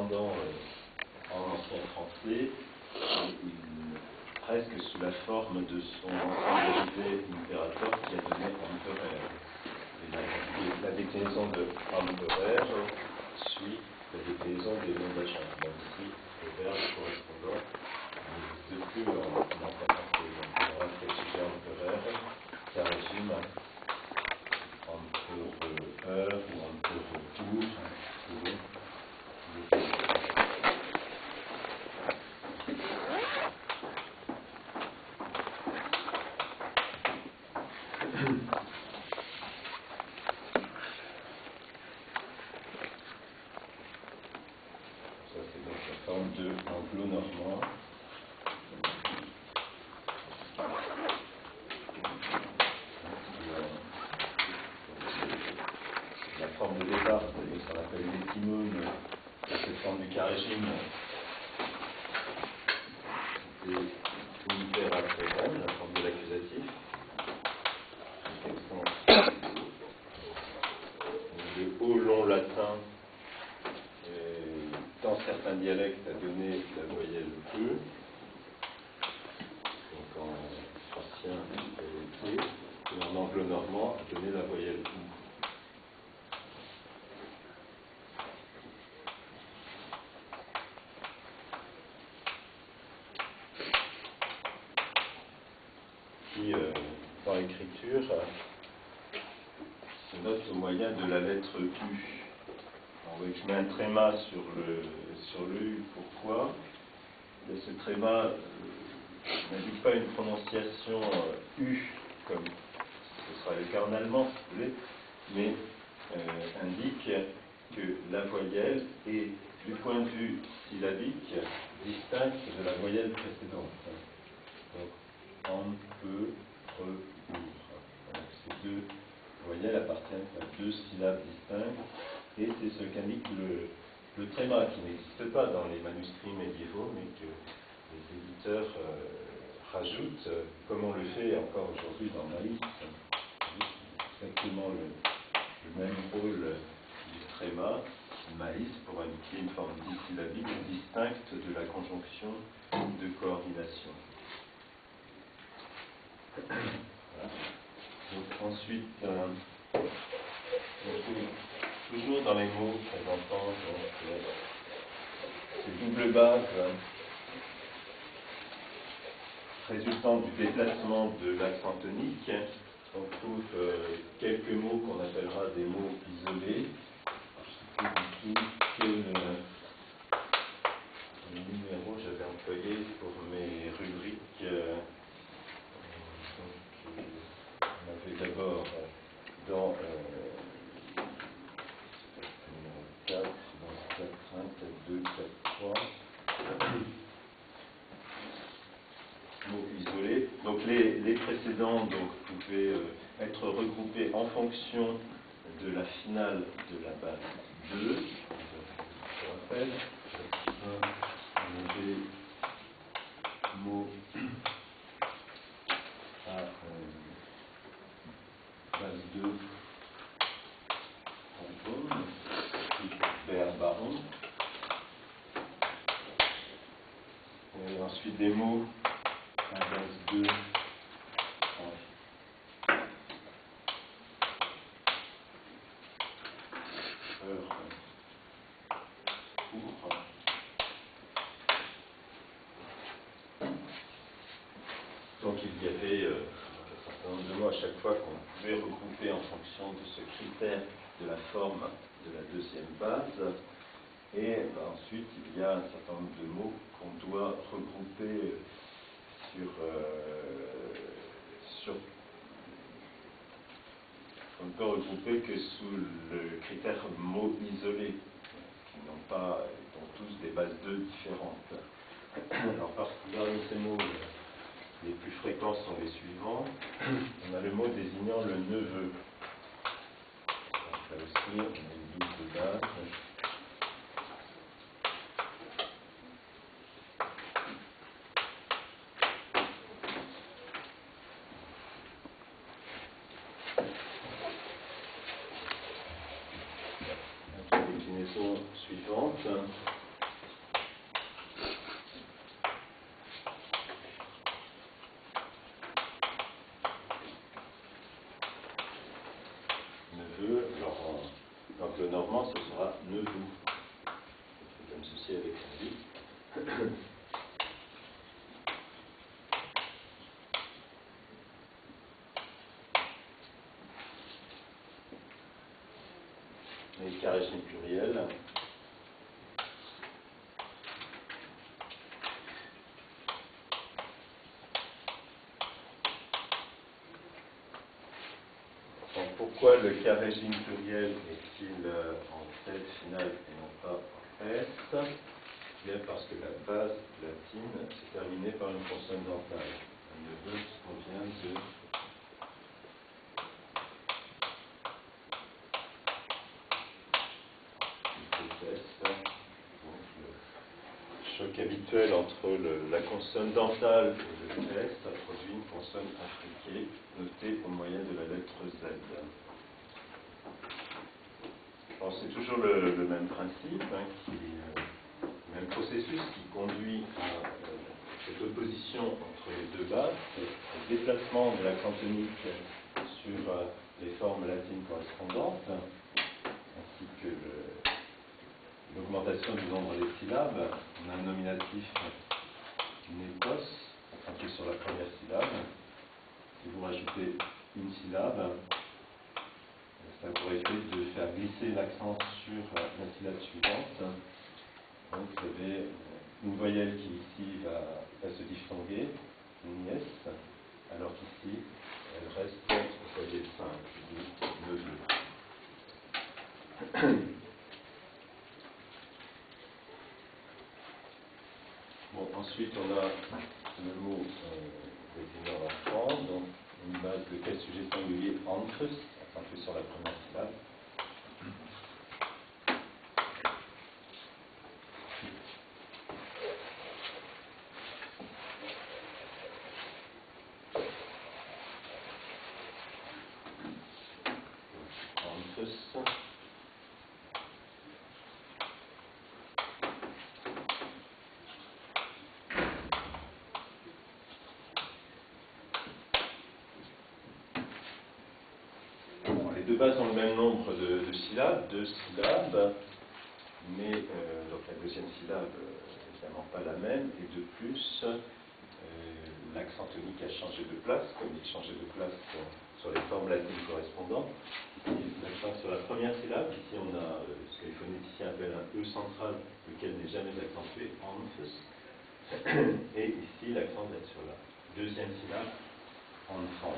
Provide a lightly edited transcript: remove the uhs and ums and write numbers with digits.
descendant en ancien français, presque sous la forme de son ancien héritier impérator qui a donné Empereur. Et la déclinaison de Empereur suit la déclinaison des noms d'achat, même si le verbe correspondant n'existe plus en ancien français. Donc on aura cette sujet Empereur, ça résume Empereur ou Empereur. De anglo-normand. La forme de départ, c'est-à-dire ce qu'on appelle l'étymone de cette forme du carrégime, c'est uniperatorem, la forme de l'accusatif. Le haut long latin dans certains dialectes a donné la voyelle E, donc en francien et en anglo-normand a donné la voyelle OU. Qui, dans l'écriture, se note au moyen de la lettre U. Alors, je mets un tréma sur le U. Pourquoi? Et ce tréma n'indique pas une prononciation U, comme ce sera le cas en allemand, si vous voulez, mais indique que la voyelle est, du point de vue syllabique, distincte de la voyelle précédente. Donc, en, peu, pre, ouvre. Ces deux voyelles appartiennent à deux syllabes distinctes. Et c'est ce qu'indique le tréma, qui n'existe pas dans les manuscrits médiévaux, mais que les éditeurs rajoutent, comme on le fait encore aujourd'hui dans Maïs. Exactement le même rôle du tréma, Maïs, pour indiquer une forme dissyllabique distincte de la conjonction de coordination. Voilà. Donc ensuite, on trouve toujours dans les mots présentant ces doubles bases résultant du déplacement de l'accent tonique, on trouve quelques mots qu'on appellera des mots isolés. Je ne sais plus du tout quel numéro j'avais employé pour mes rubriques. Donc, on avait d'abord dans 4, dans 4, 1, 4, 2, 4, 3. Mots isolés. Donc les précédents pouvaient être regroupés en fonction de la finale de la base 2. Je rappelle, on avait mot à base 2 en vers baron. Et ensuite des mots à base 2 en heure court. Donc il y avait un certain nombre de mots à chaque fois qu'on pouvait regrouper en fonction de ce critère de la forme de la deuxième base. Et ensuite, il y a un certain nombre de mots qu'on doit regrouper on ne peut regrouper que sous le critère mots isolés, qui n'ont pas, dont tous des bases 2 différentes. Alors, parmi ces mots, les plus fréquents sont les suivants. On a le mot désignant le neveu. Donc, là aussi, on a une double base. Suivante. carrégime pluriel. Donc, pourquoi le carrégime pluriel est-il en Z finale et non pas en S? Bien parce que la base latine s'est terminée par une consonne dentale. Le E provient de choc habituel entre la consonne dentale et le S a produit une consonne infriquée notée au moyen de la lettre Z. Alors, c'est toujours le même principe, le même processus qui conduit à cette opposition entre les deux bases, le déplacement de l'accent tonique sur les formes latines correspondantes, ainsi que l'augmentation du nombre des syllabes. On a un nominatif népos, accentué sur la première syllabe. Si vous rajoutez une syllabe, ça a pour effet de faire glisser l'accent sur la syllabe suivante. Donc vous avez une voyelle qui ici va se diphtonguer, une S, alors qu'ici elle reste au voyelle simple, neveu. Bon, ensuite on a le mot désignant l'enfant, donc une base de quel sujet singulier antres, accentué sur la première syllabe. Antres. Les deux bases ont le même nombre de syllabes, 2 syllabes, mais donc la deuxième syllabe n'est évidemment pas la même, et de plus, l'accent tonique a changé de place, comme il changeait de place sur les formes latines correspondantes. Ici, l'accent sur la première syllabe, ici on a ce que les phonéticiens appellent un E central, lequel n'est jamais accentué, anfus, et ici l'accent va être sur la deuxième syllabe, enfant.